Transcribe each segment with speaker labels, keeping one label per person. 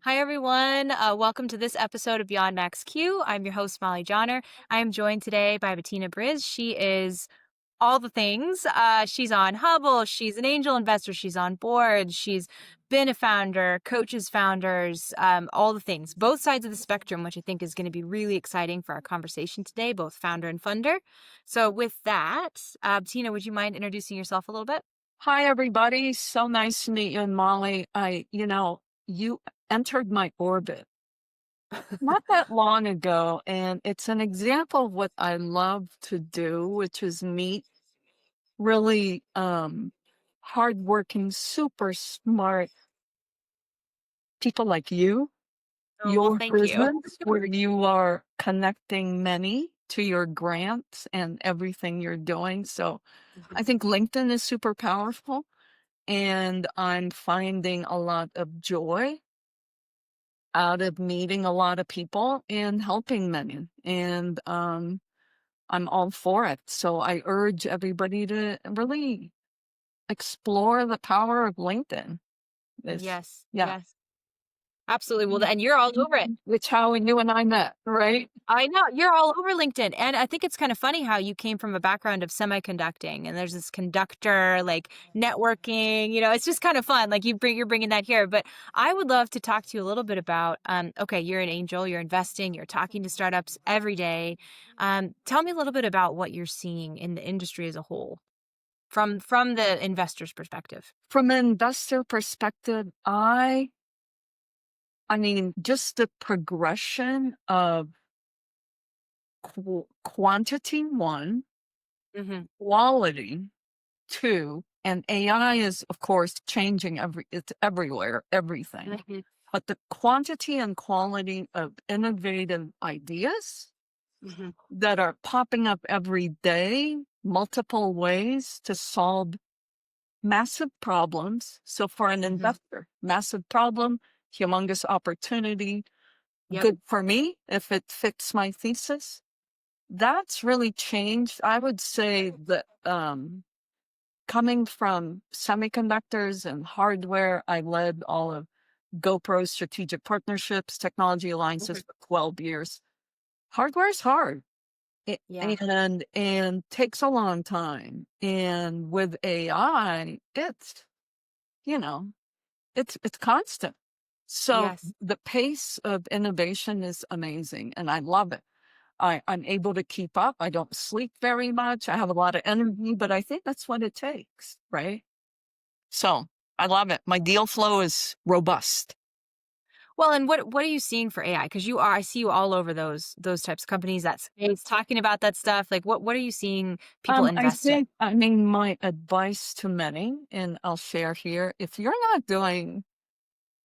Speaker 1: Hi, everyone. Welcome to this episode of Beyond Max Q. I'm your host, Mollie Jahner. I am joined today by Bettina Briz. She is all the things. She's on Hubble. She's an angel investor. She's on board. She's been a founder, coaches founders, all the things, both sides of the spectrum, which I think is going to be really exciting for our conversation today, both founder and funder. So with that, Bettina, would you mind introducing yourself a little bit?
Speaker 2: Hi, everybody. So nice to meet you, and Molly. You entered my orbit not that long ago, and it's an example of what I love to do, which is meet really hardworking, super smart people like you,
Speaker 1: Oh, well,
Speaker 2: your
Speaker 1: thank you.
Speaker 2: business, where you are connecting many to your grants and everything you're doing. So I think LinkedIn is super powerful. And I'm finding a lot of joy out of meeting a lot of people and helping many. And I'm all for it. So I urge everybody to really explore the power of LinkedIn. It's,
Speaker 1: Yes,
Speaker 2: yeah.
Speaker 1: yes, absolutely. Well, and you're all over it.
Speaker 2: Which how you and I met, right?
Speaker 1: I know, you're all over LinkedIn, and I think it's kind of funny how you came from a background of semiconducting, and there's this conductor, like, networking, it's just kind of fun, like, you're bringing that here, but I would love to talk to you a little bit about, okay, you're an angel, you're investing, you're talking to startups every day. Tell me a little bit about what you're seeing in the industry as a whole from the investor's perspective.
Speaker 2: From an investor perspective, I mean, just the progression of quantity, one,
Speaker 1: Mhm,
Speaker 2: quality, two, and AI is, of course, changing it's everywhere, everything.
Speaker 1: mhm,
Speaker 2: But the quantity and quality of innovative ideas
Speaker 1: mhm,
Speaker 2: that are popping up every day, multiple ways to solve massive problems. So for an
Speaker 1: mhm.
Speaker 2: investor, massive problem, humongous opportunity,
Speaker 1: Yep.
Speaker 2: good for me if it fits my thesis. That's really changed. I would say that coming from semiconductors and hardware, I led all of GoPro's strategic partnerships, technology
Speaker 1: Mhm.
Speaker 2: alliances for 12 years. Hardware is hard
Speaker 1: Yeah.
Speaker 2: and takes a long time. And with AI, you know, it's constant. So
Speaker 1: Yes.
Speaker 2: the pace of innovation is amazing and I love it. I'm able to keep up. I don't sleep very much. I have a lot of energy, but I think that's what it takes, right? So I love it. My deal flow is robust.
Speaker 1: Well, and what are you seeing for AI? Because I see you all over those types of companies that space talking about that stuff. Like what are you seeing people
Speaker 2: I
Speaker 1: invest in?
Speaker 2: think, I mean, my advice to many, and I'll share here, if you're not doing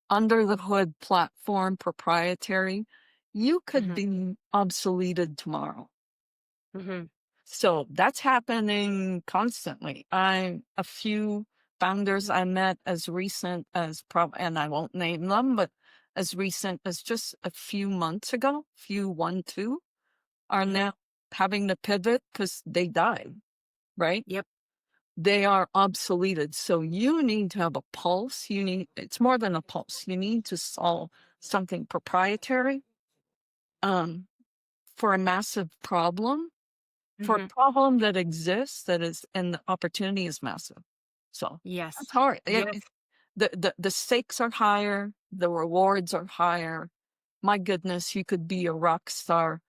Speaker 2: under the hood platform proprietary, you could
Speaker 1: Hmm.
Speaker 2: be obsoleted tomorrow.
Speaker 1: Hmm.
Speaker 2: So that's happening constantly. A few founders I met as recent as and I won't name them, but as recent as just a few months ago, few 1, 2, are
Speaker 1: Hmm.
Speaker 2: now having to pivot because they died, right?
Speaker 1: Yep.
Speaker 2: They are obsoleted. So you need to have a pulse. It's more than a pulse. You need to solve something proprietary um, for a massive problem, for a
Speaker 1: Hmm.
Speaker 2: problem that exists, and the opportunity is massive. So
Speaker 1: Yes.
Speaker 2: that's hard.
Speaker 1: Yes.
Speaker 2: The stakes are higher, the rewards are higher. My goodness, you could be a rock star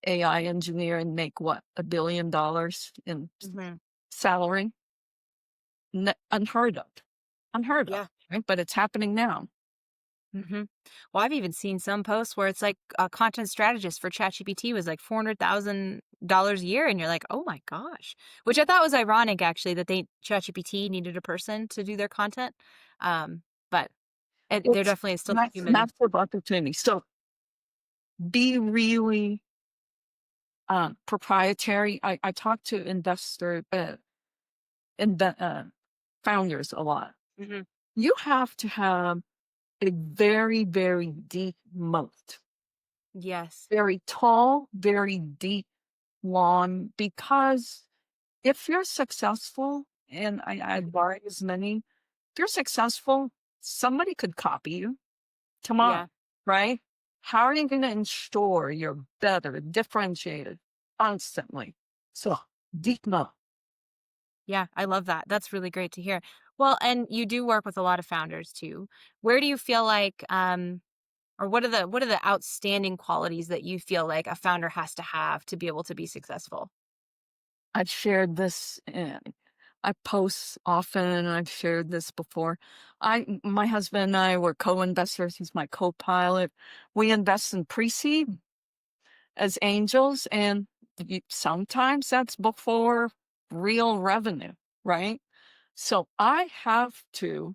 Speaker 2: AI engineer and make what, $1 billion in
Speaker 1: Hmm.
Speaker 2: salary? Unheard of. Unheard of,
Speaker 1: Yeah.
Speaker 2: right? But it's happening now.
Speaker 1: Hmm. Well, I've even seen some posts where it's like a content strategist for ChatGPT was like $400,000 a year, and you're like, oh my gosh, which I thought was ironic actually that ChatGPT needed a person to do their content, but there
Speaker 2: It's
Speaker 1: definitely is still a human.
Speaker 2: massive opportunity. So be really proprietary. I talk to founders a lot.
Speaker 1: Hmm.
Speaker 2: You have to have a very, very deep moat,
Speaker 1: Yes.
Speaker 2: very tall, very deep lawn, because if you're successful, and I advise many, if you're successful, somebody could copy you. tomorrow,
Speaker 1: Yeah.
Speaker 2: right? How are you going to ensure you're better, differentiated constantly? So deep love.
Speaker 1: Yeah, I love that. That's really great to hear. Well, and you do work with a lot of founders too. Where do you feel like or what are the outstanding qualities that you feel like a founder has to have to be able to be successful?
Speaker 2: I've shared this. I post often, and I've shared this before. My husband and I were co-investors. He's my co-pilot. We invest in pre-seed as angels, and sometimes that's before real revenue, right? So I have to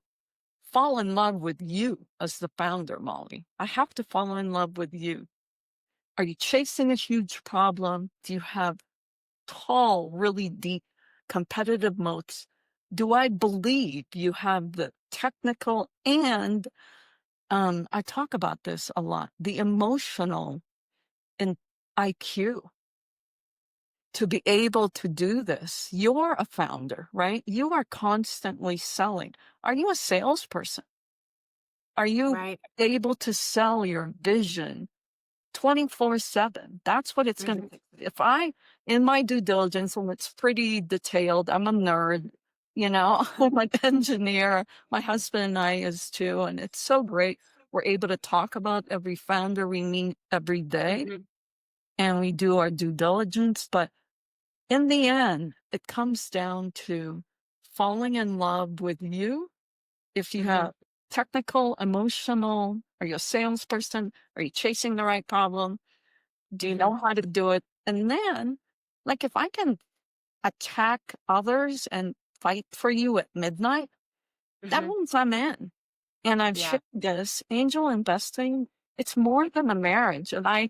Speaker 2: fall in love with you as the founder, Molly. I have to fall in love with you. Are you chasing a huge problem? Do you have tall, really deep competitive moats? Do I believe you have the technical and I talk about this a lot, the emotional and IQ to be able to do this? You're a founder, right? You are constantly selling. Are you a salesperson? Are you
Speaker 1: Right.
Speaker 2: able to sell your vision 24/7? That's what it's going to
Speaker 1: Mhm.
Speaker 2: take. If I, in my due diligence, and it's pretty detailed, I'm a nerd, I'm an engineer. My husband and I is too. And it's so great. We're able to talk about every founder we meet every day
Speaker 1: Mhm.
Speaker 2: and we do our due diligence. But in the end, it comes down to falling in love with you. If you
Speaker 1: Mhm.
Speaker 2: have technical, emotional, are you a salesperson? Are you chasing the right problem? Do you
Speaker 1: Mhm.
Speaker 2: know how to do it? And then, like, if I can attack others and fight for you at midnight, that
Speaker 1: Mhm.
Speaker 2: means I'm in. And I've
Speaker 1: Yeah.
Speaker 2: shared this angel investing. It's more than a marriage. And I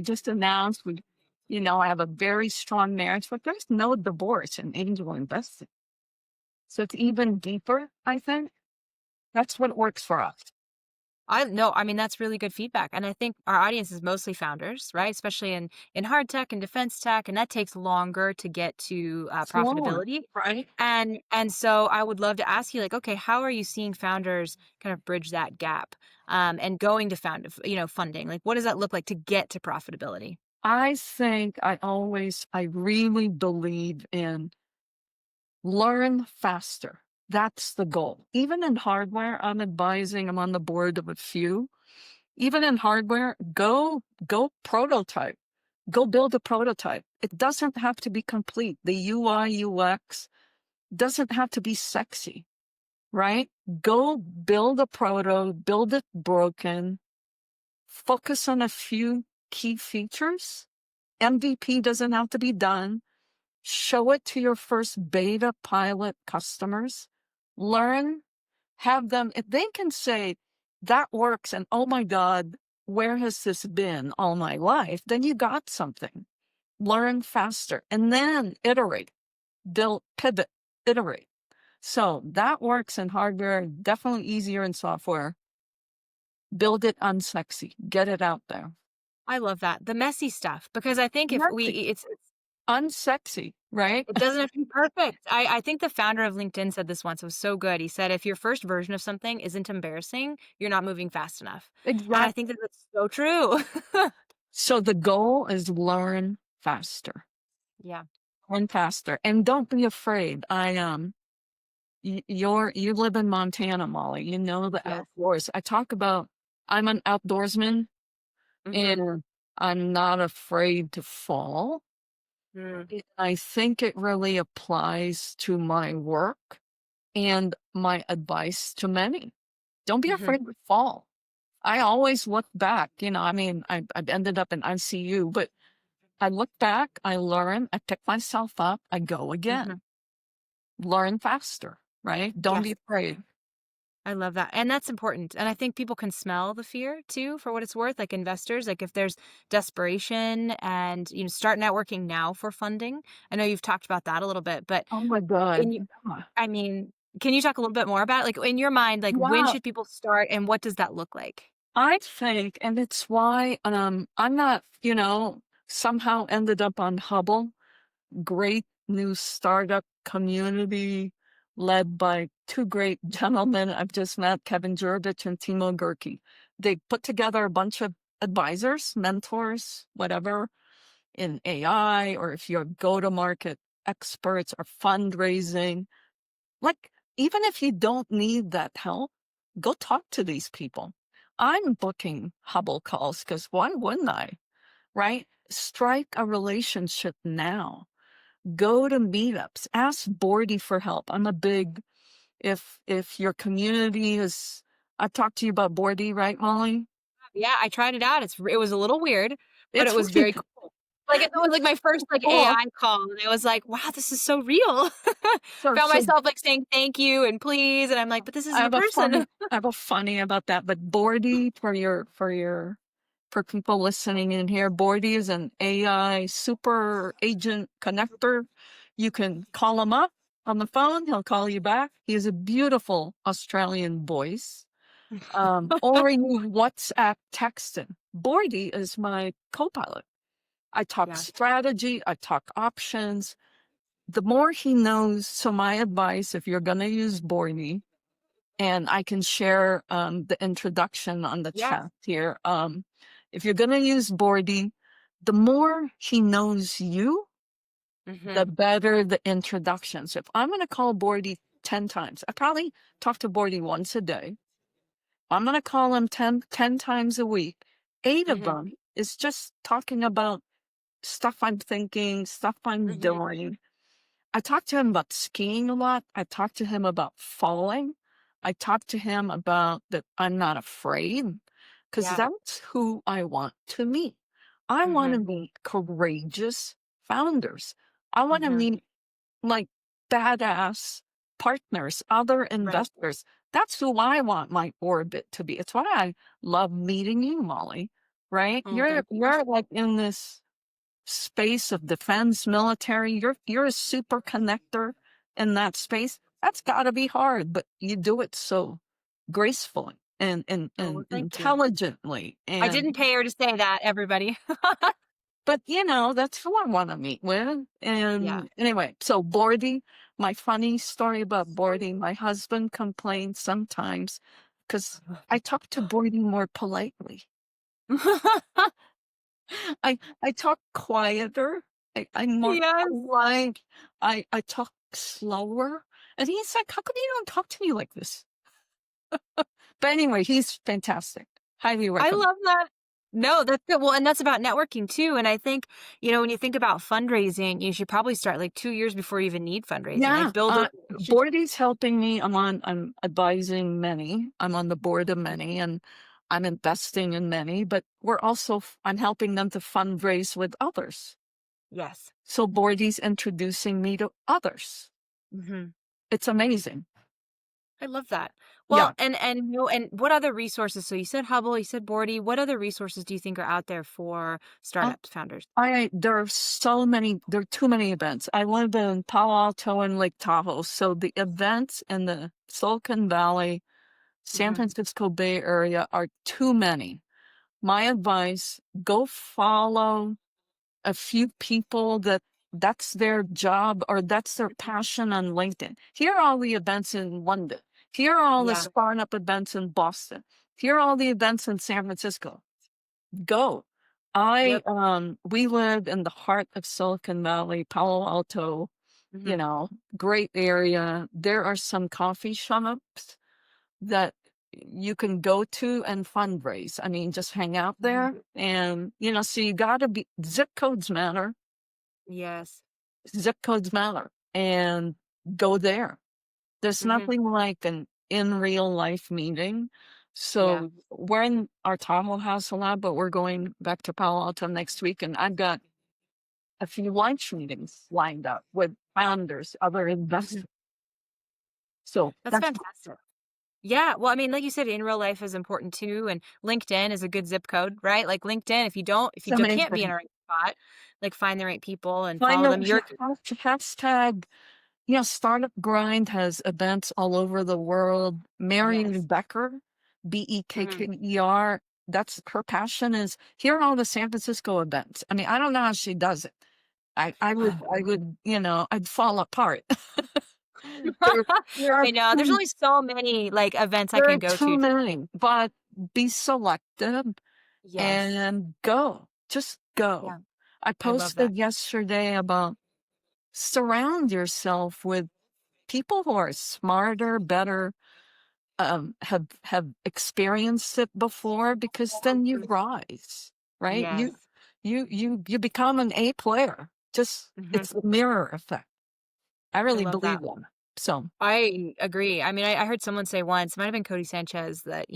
Speaker 2: just announced I have a very strong marriage, but there's no divorce in angel investing. So it's even deeper, I think. That's what works for us.
Speaker 1: I no, I mean that's really good feedback, and I think our audience is mostly founders, right? Especially in hard tech and defense tech, and that takes longer to get to
Speaker 2: Slower,
Speaker 1: profitability.
Speaker 2: right?
Speaker 1: And so I would love to ask you, like, okay, how are you seeing founders kind of bridge that gap, and going to funding? Like, what does that look like to get to profitability?
Speaker 2: I think I really believe in learn faster. That's the goal. Even in hardware, I'm on the board of a few. Even in hardware, go prototype. Go build a prototype. It doesn't have to be complete. The UI UX doesn't have to be sexy, right? Go build a proto, build it broken, focus on a few key features. MVP doesn't have to be done. Show it to your first beta pilot customers. Learn, have them, if they can say that works and oh my God, where has this been all my life? Then you got something. Learn faster and then iterate, build, pivot, iterate. So that works in hardware, definitely easier in software. Build it unsexy, get it out there.
Speaker 1: I love that, the messy stuff, because I think if we
Speaker 2: Messy, unsexy, right?
Speaker 1: it doesn't have to be perfect. I think the founder of LinkedIn said this once. It was so good. He said, if your first version of something isn't embarrassing, you're not moving fast enough. And I think
Speaker 2: Exactly.
Speaker 1: that that's so true.
Speaker 2: So the goal is learn faster,
Speaker 1: Yeah.
Speaker 2: learn faster, and don't be afraid. You live in Montana, Molly. You know the
Speaker 1: Yes.
Speaker 2: outdoors. I'm an outdoorsman,
Speaker 1: Mhm.
Speaker 2: and I'm not afraid to fall.
Speaker 1: Mm.
Speaker 2: I think it really applies to my work and my advice to many. Don't be
Speaker 1: Mhm.
Speaker 2: afraid to fall. I always look back. I mean, I've ended up in ICU, but I look back, I learn, I pick myself up, I go again.
Speaker 1: Mhm.
Speaker 2: Learn faster, right? Don't be
Speaker 1: Yes.
Speaker 2: afraid.
Speaker 1: I love that. And that's important. And I think people can smell the fear too, for what it's worth. Like investors, like if there's desperation and, start networking now for funding. I know you've talked about that a little bit, but
Speaker 2: Oh my God.
Speaker 1: in you,
Speaker 2: Yeah.
Speaker 1: I mean, can you talk a little bit more about it? Like in your mind, like when
Speaker 2: Yeah,
Speaker 1: should people start and what does that look like?
Speaker 2: I think, and it's why I'm not, somehow ended up on Hubble, great new startup community led by two great gentlemen I've just met, Kevin Jurvich and Timo Gurkey. They put together a bunch of advisors, mentors, whatever, in AI, or if you're go-to-market experts or fundraising. Like, even if you don't need that help, go talk to these people. I'm booking Hubble calls because why wouldn't I? Right? Strike a relationship now. Go to meetups. Ask Bordy for help. I'm a big, if your community is, I've talked to you about Bordy, right, Molly?
Speaker 1: Yeah, I tried it out. It was a little weird, but it
Speaker 2: It's
Speaker 1: was
Speaker 2: really
Speaker 1: very cool. Like, it was, like, my first, like,
Speaker 2: cool.
Speaker 1: AI call, and I was like, "Wow, this is so real."
Speaker 2: So,
Speaker 1: Found
Speaker 2: so
Speaker 1: myself, like, saying "thank you" and "please," and I'm like, "But this
Speaker 2: I
Speaker 1: isn't a
Speaker 2: have a
Speaker 1: person."
Speaker 2: funny, I have a funny about that, but Bordy for people listening in here, Bordy is an AI super agent connector. You can call him up on the phone. He'll call you back. He has a beautiful Australian voice. Or you WhatsApp text him. Bordy is my co-pilot. I talk
Speaker 1: Yeah.
Speaker 2: strategy. I talk options. The more he knows, so my advice, if you're going to use Bordy, and I can share the introduction on the
Speaker 1: Yeah.
Speaker 2: chat here. If you're going to use Bordy, the more he knows you, the
Speaker 1: Mhm.
Speaker 2: better the introduction. So if I'm going to call Bordy 10 times, I probably talk to Bordy once a day. I'm going to call him 10 times a week. 8 of
Speaker 1: Mhm.
Speaker 2: them is just talking about stuff I'm thinking, stuff I'm
Speaker 1: Mhm.
Speaker 2: doing. I talked to him about skiing a lot. I talked to him about falling. I talked to him about that I'm not afraid, because
Speaker 1: Yeah.
Speaker 2: that's who I want to meet. I want to
Speaker 1: Mhm.
Speaker 2: meet courageous founders. I want to
Speaker 1: Mhm.
Speaker 2: meet like badass partners, other
Speaker 1: Right.
Speaker 2: investors. That's who I want my orbit to be. It's why I love meeting you, Molly. Right?
Speaker 1: Oh,
Speaker 2: You're
Speaker 1: thank you.
Speaker 2: you're like in this space of defense, military. You're a super connector in that space. That's got to be hard, but you do it so gracefully
Speaker 1: Oh, well,
Speaker 2: and
Speaker 1: thank you.
Speaker 2: intelligently.
Speaker 1: I
Speaker 2: And
Speaker 1: didn't pay her to say that, everybody.
Speaker 2: but that's who I want to meet with.
Speaker 1: Yeah.
Speaker 2: And anyway, so boarding. My funny story about boarding. My husband complains sometimes because I talk to boarding more politely. I talk quieter. I'm more
Speaker 1: Yes.
Speaker 2: polite. I talk slower. And he's like, how come you don't talk to me like this? But anyway, he's fantastic. Highly
Speaker 1: I
Speaker 2: recommend.
Speaker 1: love that. No, that's good. Well, and that's about networking too, and I think, when you think about fundraising, you should probably start, like, 2 years before you even need fundraising,
Speaker 2: Yeah.
Speaker 1: like, build those relationships.
Speaker 2: Boardy's helping me. I'm advising many. I'm on the board of many, and I'm investing in many, but I'm helping them to fundraise with others.
Speaker 1: Yes.
Speaker 2: So Boardy's introducing me to others.
Speaker 1: Mhm.
Speaker 2: It's amazing.
Speaker 1: I love that. Well,
Speaker 2: Yeah.
Speaker 1: and what other resources, so you said Hubble, you said Bordy, what other resources do you think are out there for startup founders?
Speaker 2: There are so many, there are too many events. I live in Palo Alto and Lake Tahoe, so the events in the Silicon Valley, San
Speaker 1: Mhm.
Speaker 2: Francisco Bay Area are too many. My advice, go follow a few people that's their job or that's their passion on LinkedIn. Here are all the events in London. Here are all the
Speaker 1: Yeah.
Speaker 2: startup events in Boston. Here are all the events in San Francisco. Go.
Speaker 1: Yep.
Speaker 2: We live in the heart of Silicon Valley, Palo Alto,
Speaker 1: Mhm.
Speaker 2: great area. There are some coffee shops that you can go to and fundraise. I mean, just hang out
Speaker 1: Mhm.
Speaker 2: there and, so you gotta be, zip codes matter.
Speaker 1: Yes.
Speaker 2: Zip codes matter, and go there. There's
Speaker 1: Mhm.
Speaker 2: nothing like an in real life meeting.
Speaker 1: Yeah.
Speaker 2: So we're in our Tahoe house a lot, but we're going back to Palo Alto next week, and I've got a few lunch meetings lined up with founders, other
Speaker 1: Mhm.
Speaker 2: investors. So
Speaker 1: That's
Speaker 2: that's
Speaker 1: fantastic. Yeah, well, I mean, like you said, in real life is important too, and LinkedIn is a good zip code, right? Like, LinkedIn, if you can't be in
Speaker 2: amazing.
Speaker 1: a right spot, like, find the right people and
Speaker 2: Find
Speaker 1: follow
Speaker 2: the
Speaker 1: them. You're
Speaker 2: hashtag. Yeah, Startup Grind has events all over the world. Marion
Speaker 1: Yes.
Speaker 2: Becker,
Speaker 1: Mhm.
Speaker 2: Becker, that's her passion is here are all the San Francisco events. I mean, I don't know how she does it. I'd fall apart. There, there are
Speaker 1: I know, there's
Speaker 2: too,
Speaker 1: only so many, like, events I
Speaker 2: there are
Speaker 1: can go
Speaker 2: too
Speaker 1: to.
Speaker 2: many, but be selective
Speaker 1: Yes.
Speaker 2: and go. Just go.
Speaker 1: Yeah.
Speaker 2: I
Speaker 1: I love that.
Speaker 2: posted yesterday about surround yourself with people who are smarter, better, have experienced it before, because then you
Speaker 1: Mhm.
Speaker 2: rise, right?
Speaker 1: Yes.
Speaker 2: You become an A player. Just
Speaker 1: Mhm.
Speaker 2: it's a mirror effect. I
Speaker 1: I
Speaker 2: really
Speaker 1: love that.
Speaker 2: believe that. So
Speaker 1: I agree. I mean, I heard someone say once, it might have been Cody Sanchez, that,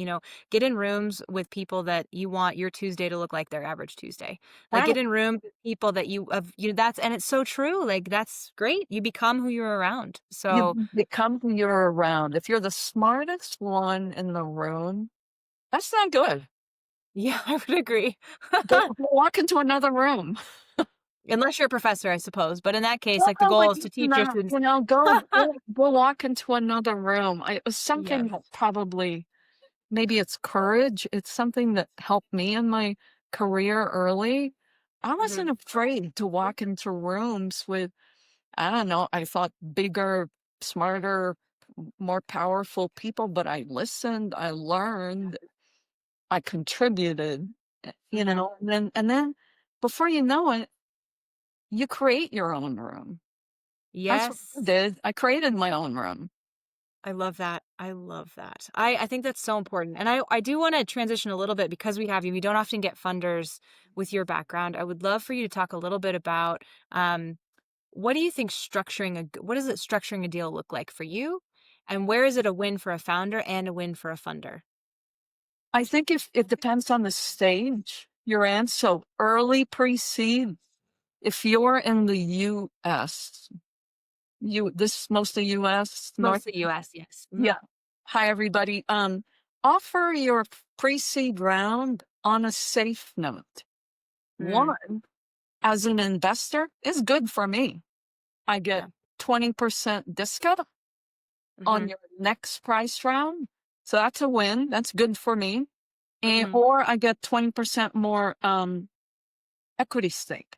Speaker 1: get in rooms with people that you want your Tuesday to look like their average Tuesday. Like,
Speaker 2: right,
Speaker 1: get in rooms with people that that's, and it's so true. Like, that's great. You become who you're around. So,
Speaker 2: you become who you're around. If you're the smartest one in the room, that's not good.
Speaker 1: yeah, I would agree.
Speaker 2: Go walk into another room.
Speaker 1: Unless you're a professor, I suppose. But in that case,
Speaker 2: Well,
Speaker 1: like, the
Speaker 2: no, but
Speaker 1: goal is to
Speaker 2: even
Speaker 1: teach your
Speaker 2: that,
Speaker 1: students.
Speaker 2: go walk into another room. It was something
Speaker 1: Yes.
Speaker 2: that probably maybe it's courage. It's something that helped me in my career early. I
Speaker 1: Mhm.
Speaker 2: wasn't afraid to walk into rooms with, I don't know, I thought bigger, smarter, more powerful people, but I listened, I learned, I contributed,
Speaker 1: Mhm.
Speaker 2: and then before you know it, you create your own room. That's what I
Speaker 1: Yes.
Speaker 2: did. I created my own room.
Speaker 1: I love that. I love that. I think that's so important. And I do want to transition a little bit because we have you. We don't often get funders with your background. I would love for you to talk a little bit about what do you think what does it structuring a deal look like for you? And where is it a win for a founder and a win for a funder?
Speaker 2: I think if it depends on the stage you're in. So early pre-seed, if you're in the US, this is mostly US, North,
Speaker 1: Mostly US, yes.
Speaker 2: yeah. Hi everybody. Offer your pre-seed round on a safe note.
Speaker 1: Mm,
Speaker 2: One, as an investor, is good for me. I get
Speaker 1: yeah.
Speaker 2: 20% discount on
Speaker 1: Hmm.
Speaker 2: your next price round. So that's a win. That's good for me. And
Speaker 1: Hmm.
Speaker 2: or I get 20% more equity stake,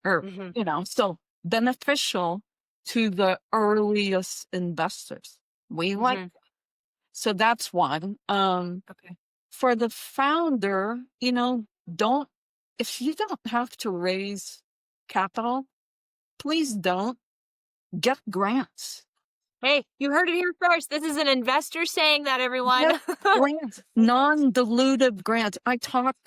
Speaker 2: or
Speaker 1: Hmm.
Speaker 2: still beneficial to the earliest investors. We like,
Speaker 1: Hmm.
Speaker 2: so that's one.
Speaker 1: Okay.
Speaker 2: For the founder, don't, if you don't have to raise capital, please don't get grants.
Speaker 1: Hey, you heard it here first. This is an investor saying that, everyone.
Speaker 2: Get grants, non-dilutive grants. I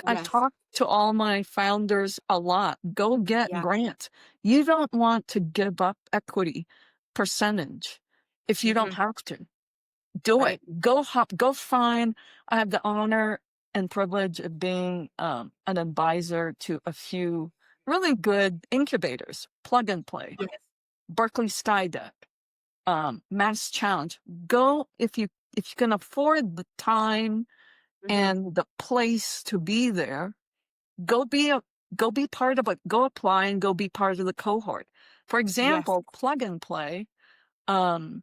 Speaker 1: Yes.
Speaker 2: talk to all my founders a lot. Go get
Speaker 1: Yeah.
Speaker 2: grants. You don't want to give up equity percentage if you don't
Speaker 1: Hmm.
Speaker 2: have to. Do it.
Speaker 1: Right.
Speaker 2: Go find. I have the honor and privilege of being an advisor to a few really good incubators, Plug and Play,
Speaker 1: Yes.
Speaker 2: Berkeley Skydeck, Mass Challenge. Go if you can afford the time
Speaker 1: Hmm.
Speaker 2: and the place to be there. Go be a go be part of it. Go apply and go be part of the cohort. For
Speaker 1: Yes.
Speaker 2: example, Plug and Play. Um,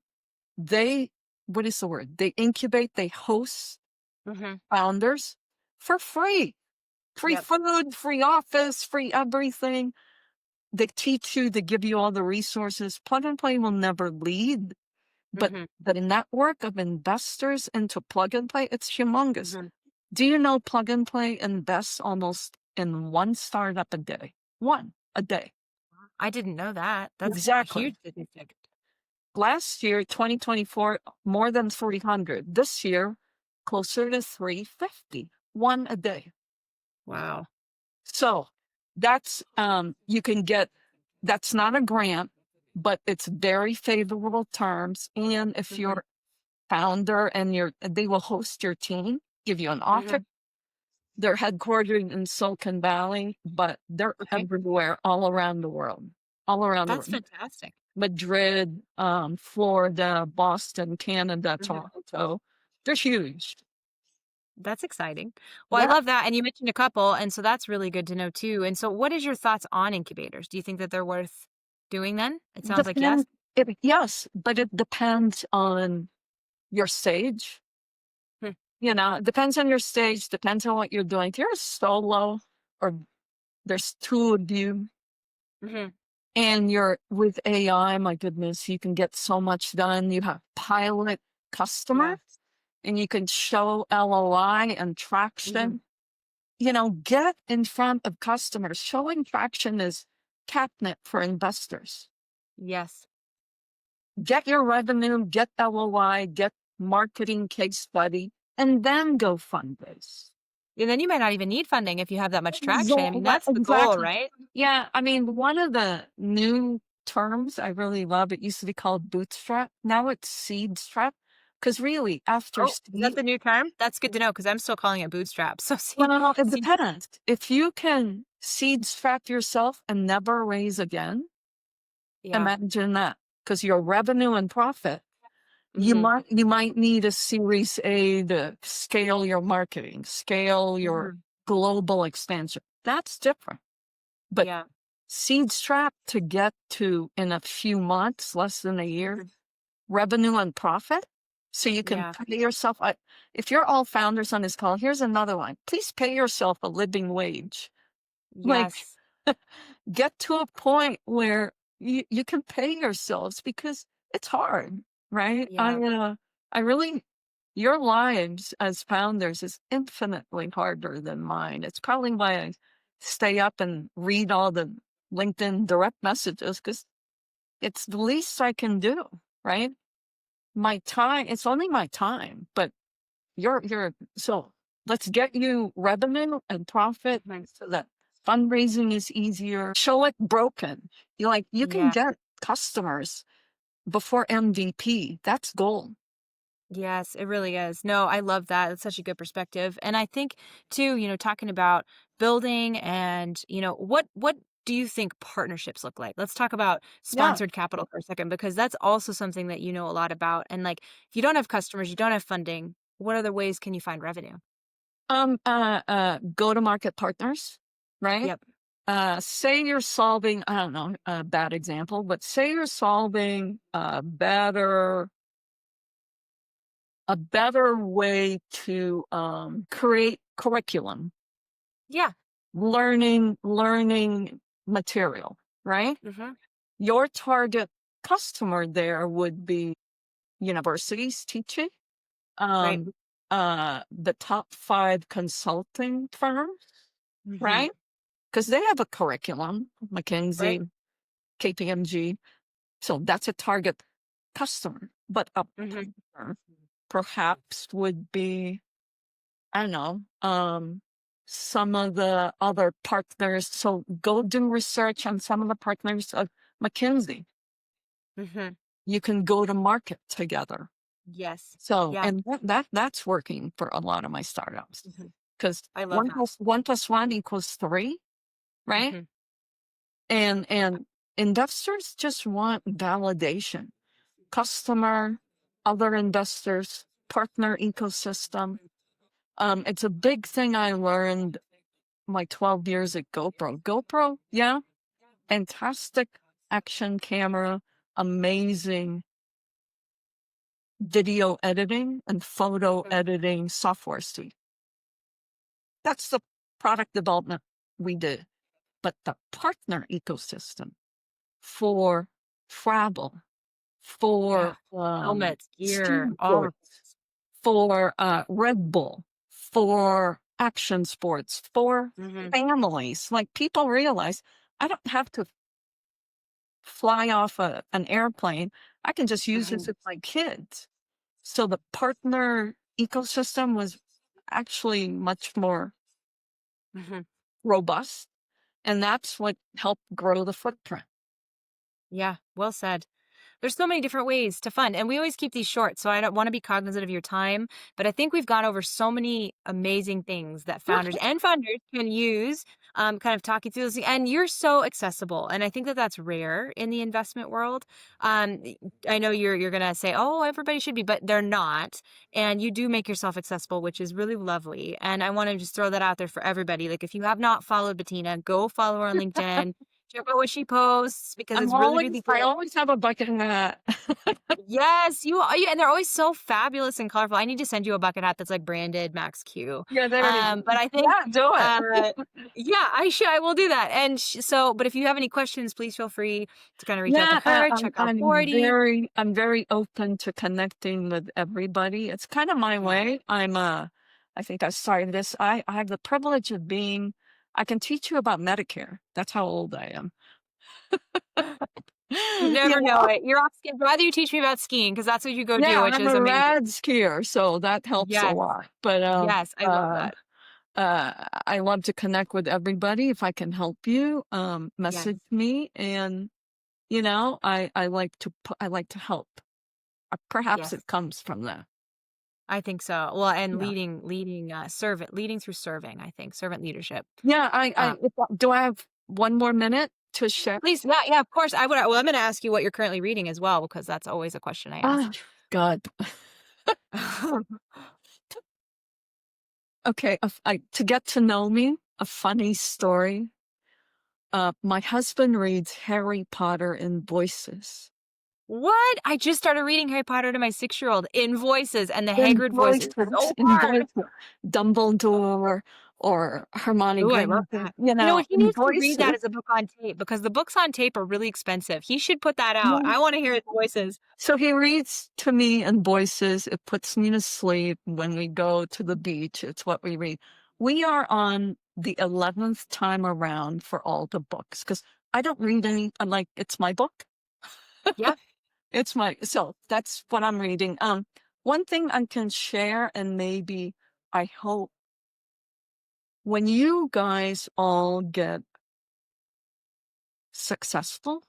Speaker 2: they what is the word? They incubate. They host
Speaker 1: Hmm.
Speaker 2: founders for free. Free
Speaker 1: Yep.
Speaker 2: food, free office, free everything. They teach you. They give you all the resources. Plug and Play will never lead, but
Speaker 1: Hmm.
Speaker 2: the network of investors into Plug and Play, it's humongous.
Speaker 1: Hmm.
Speaker 2: Do you know Plug and Play invests almost in one startup a day? One a day.
Speaker 1: I didn't know that. That's a
Speaker 2: Exactly.
Speaker 1: huge statistic.
Speaker 2: Last year, 2024, more than 300. This year, closer to 350. One a day.
Speaker 1: Wow.
Speaker 2: So that's you can get, that's not a grant, but it's very favorable terms. And if
Speaker 1: Hmm.
Speaker 2: you're founder and they will host your team, give you an office.
Speaker 1: Hmm.
Speaker 2: They're headquartered in Silicon Valley, but they're
Speaker 1: Okay.
Speaker 2: everywhere, all around the world. All around the
Speaker 1: That's
Speaker 2: world.
Speaker 1: fantastic.
Speaker 2: Madrid, Florida, Boston, Canada,
Speaker 1: Hmm.
Speaker 2: Toronto. They're huge.
Speaker 1: That's exciting. Well, I
Speaker 2: Yeah.
Speaker 1: love that. And you mentioned a couple, and so that's really good to know too. And so what is your thoughts on incubators? Do you think that they're worth doing then? It sounds like yes.
Speaker 2: Depends. Yes, but it depends on your stage.
Speaker 1: Hmm.
Speaker 2: It depends on your stage, depends on what you're doing. If you're a solo or there's two of you
Speaker 1: Hmm.
Speaker 2: and you're with AI, my goodness, you can get so much done. You have pilot
Speaker 1: Yeah.
Speaker 2: customers. and you can show LOI and
Speaker 1: Mhm.
Speaker 2: traction. You know, get in front of customers. Showing traction is catnip for investors.
Speaker 1: Yes.
Speaker 2: Get your revenue, get LOI, get marketing case study, and then go fundraise.
Speaker 1: And then you might not even need funding if you have that much traction. I mean,
Speaker 2: Right,
Speaker 1: that's the goal,
Speaker 2: exactly.
Speaker 1: right?
Speaker 2: Yeah, I mean, one of the new terms I really love, it used to be called bootstrap. Now it's seed strap. Because really, after
Speaker 1: Oh, is that
Speaker 2: seed,
Speaker 1: the new term? That's good to know because I'm still calling it bootstrap. So see,
Speaker 2: well, it
Speaker 1: see,
Speaker 2: depends. If you can seed strap yourself and never raise again,
Speaker 1: yeah.
Speaker 2: imagine that. Because your revenue and profit,
Speaker 1: Mhm.
Speaker 2: you might need a Series A to scale your marketing, scale your
Speaker 1: Mhm.
Speaker 2: global expansion. That's different. But
Speaker 1: Yeah.
Speaker 2: seed strap to get to in a few months, less than a year,
Speaker 1: Mhm.
Speaker 2: revenue and profit. So you can
Speaker 1: Yeah.
Speaker 2: pay yourself. If you're all founders on this call, here's another one. Please pay yourself a living wage. Like,
Speaker 1: Yes.
Speaker 2: get to a point where you can pay yourselves because it's hard, right?
Speaker 1: Yeah.
Speaker 2: I really, your lives as founders is infinitely harder than mine. It's probably why I stay up and read all the LinkedIn direct messages because it's the least I can do, right? My time, it's only my time, but so let's get you revenue and profit
Speaker 1: Mhm.
Speaker 2: so that fundraising is easier. Show it broken. You can
Speaker 1: Yeah.
Speaker 2: get customers before MVP. That's gold.
Speaker 1: Yes, it really is. No, I love that. It's such a good perspective. And I think too, talking about building and, what do you think partnerships look like? Let's talk about
Speaker 2: Yeah.
Speaker 1: sponsored capital for a second because that's also something that you know a lot about. And like if you don't have customers, you don't have funding, what other ways can you find revenue?
Speaker 2: Go to market partners, right?
Speaker 1: Yep.
Speaker 2: Say you're solving, I don't know, a bad example, but say you're solving a better way to create curriculum,
Speaker 1: Yeah.
Speaker 2: learning material, right?
Speaker 1: Hmm.
Speaker 2: Your target customer there would be universities teaching,
Speaker 1: Right.
Speaker 2: um, the top 5 consulting firms,
Speaker 1: Hmm.
Speaker 2: right? Because they have a curriculum,
Speaker 1: Right.
Speaker 2: McKinsey, KPMG. So that's a target customer. But a
Speaker 1: Hmm.
Speaker 2: partner perhaps would be, I don't know, some of the other partners. So go do research on some of the partners of McKinsey.
Speaker 1: Hmm.
Speaker 2: You can go to market together.
Speaker 1: Yes.
Speaker 2: So,
Speaker 1: Yeah.
Speaker 2: and that's working for a lot of my startups
Speaker 1: Hmm.
Speaker 2: because
Speaker 1: I love
Speaker 2: one
Speaker 1: that.
Speaker 2: plus one plus one equals three, right?
Speaker 1: Hmm.
Speaker 2: And investors just want validation. Customer, other investors, partner ecosystem. It's a big thing I learned my 12 years at GoPro. GoPro, yeah, fantastic action camera, amazing video editing and photo
Speaker 1: Hmm.
Speaker 2: editing software suite. That's the product development we did. But the partner ecosystem for travel,
Speaker 1: Yeah.
Speaker 2: for
Speaker 1: Helmets, gear,
Speaker 2: ski
Speaker 1: all of
Speaker 2: resorts, for Red Bull, for action sports, for
Speaker 1: it.
Speaker 2: families. Like people realize I don't have to fly off an airplane. I can just use this
Speaker 1: Mhm.
Speaker 2: with my kids. So the partner ecosystem was actually much more
Speaker 1: Mhm.
Speaker 2: robust. And that's what helped grow the footprint.
Speaker 1: Yeah, well said. There's so many different ways to fund, and we always keep these short, so I don't want to be cognizant of your time, but I think we've gone over so many amazing things that founders and funders can use, kind of talking through this, and you're so accessible, and I think that that's rare in the investment world. I know you're gonna say, "Oh, everybody should be," but they're not, and you do make yourself accessible, which is really lovely, and I want to just throw that out there for everybody. Like, if you have not followed Bettina, go follow her on LinkedIn. Check out what she posts because it's really, really
Speaker 2: I
Speaker 1: cool.
Speaker 2: always have a bucket hat.
Speaker 1: Yes, and they're always so fabulous and colorful. I need to send you a bucket hat that's like branded Max Q.
Speaker 2: Yeah, there you
Speaker 1: But
Speaker 2: go.
Speaker 1: I think,
Speaker 2: Yeah, do it.
Speaker 1: uh, yeah, I will do that. And but if you have any questions, please feel free to kind of reach out to
Speaker 2: Yeah,
Speaker 1: her. Check out 40.
Speaker 2: I'm very open to connecting with everybody. It's kind of my
Speaker 1: Yeah.
Speaker 2: way. I think I started this. I have the privilege of being, I can teach you about Medicare. That's how old I am.
Speaker 1: You
Speaker 2: You
Speaker 1: never know
Speaker 2: know?
Speaker 1: it. You're off ski rather you teach me about skiing because that's what you go do,
Speaker 2: Yeah,
Speaker 1: which
Speaker 2: I'm
Speaker 1: is
Speaker 2: a
Speaker 1: amazing.
Speaker 2: rad skier, so that helps a
Speaker 1: Yes.
Speaker 2: lot. But
Speaker 1: Yes, I love that.
Speaker 2: I love to connect with everybody. If I can help you,
Speaker 1: Yes.
Speaker 2: message me, and I like to help. Perhaps
Speaker 1: Yes.
Speaker 2: it comes from that.
Speaker 1: I think so. Well, and
Speaker 2: Yeah.
Speaker 1: leading through serving, I think, servant leadership.
Speaker 2: Yeah,
Speaker 1: Uh,
Speaker 2: do I have one more minute to share?
Speaker 1: please, yeah, yeah, of course. I would. Well, I'm going to ask you what you're currently reading as well, because that's always a question I ask.
Speaker 2: Oh, God. Okay, to get to know me, a funny story. My husband reads Harry Potter in voices.
Speaker 1: What? I just started reading Harry Potter to my 6-year-old in voices, and the Hagrid voice is so
Speaker 2: In
Speaker 1: hard.
Speaker 2: voices. Dumbledore or Hermione
Speaker 1: Ooh, I love
Speaker 2: Granger,
Speaker 1: that. You know what? He
Speaker 2: in
Speaker 1: needs to read that
Speaker 2: voices.
Speaker 1: as a book on tape because the books on tape are really expensive. He should put that out.
Speaker 2: Yeah.
Speaker 1: I want to hear his voices.
Speaker 2: So he reads to me in voices. It puts me to sleep when we go to the beach. It's what we read. We are on the 11th time around for all the books because I don't read any. I'm like, it's my book.
Speaker 1: Yeah.
Speaker 2: So that's what I'm reading. One thing I can share, and maybe I hope when you guys all get successful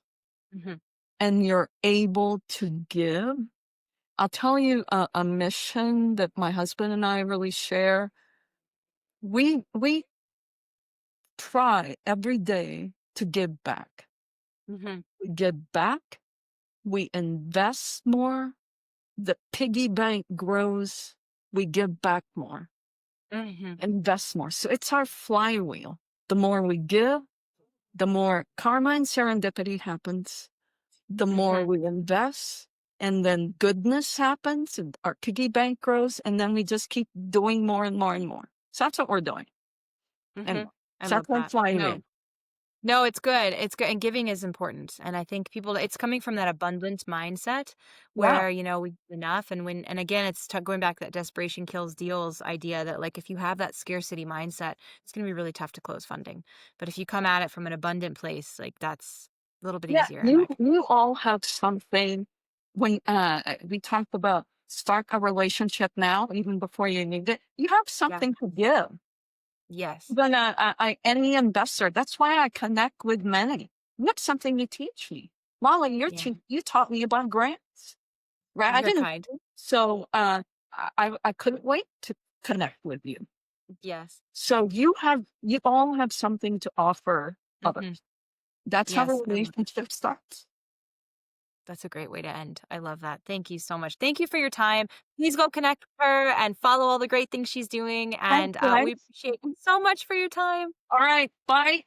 Speaker 1: Mhm.
Speaker 2: and you're able to give, I'll tell you a mission that my husband and I really share. We try every day to give back.
Speaker 1: Mhm.
Speaker 2: We give back, we invest more, the piggy bank grows, we give back more,
Speaker 1: Mhm.
Speaker 2: invest more. So it's our flywheel. The more we give, the more karma and serendipity happens, the more
Speaker 1: Mhm.
Speaker 2: we invest, and then goodness happens, and our piggy bank grows, and then we just keep doing more and more and more. So that's what we're doing. Anyway,
Speaker 1: Mhm. I
Speaker 2: so
Speaker 1: love
Speaker 2: that's my
Speaker 1: that. No.
Speaker 2: flywheel.
Speaker 1: No, it's good. It's good. And giving is important. And I think it's coming from that abundance mindset
Speaker 2: Yeah.
Speaker 1: where, we do enough. And again, it's going back to that desperation kills deals idea that like, if you have that scarcity mindset, it's going to be really tough to close funding. But if you come at it from an abundant place, like that's a little bit
Speaker 2: Yeah,
Speaker 1: easier in my opinion.
Speaker 2: you all have something. When we talked about start a relationship now, even before you need it, you have
Speaker 1: Yeah.
Speaker 2: something to give.
Speaker 1: Yes.
Speaker 2: Then any investor, that's why I connect with many. You have something to teach me. Molly,
Speaker 1: Yeah.
Speaker 2: you taught me about grants, right? I
Speaker 1: You're
Speaker 2: didn't.
Speaker 1: kind.
Speaker 2: So I couldn't wait to connect with you.
Speaker 1: Yes.
Speaker 2: So you all have something to offer
Speaker 1: Hmm.
Speaker 2: others. That's how a
Speaker 1: Yes. I love it.
Speaker 2: relationship starts.
Speaker 1: That's a great way to end. I love that. Thank you so much. Thank you for your time. Please go connect with her and follow all the great things she's doing.
Speaker 2: Thanks,
Speaker 1: And we
Speaker 2: guys.
Speaker 1: appreciate you so much for your time.
Speaker 2: All right, bye.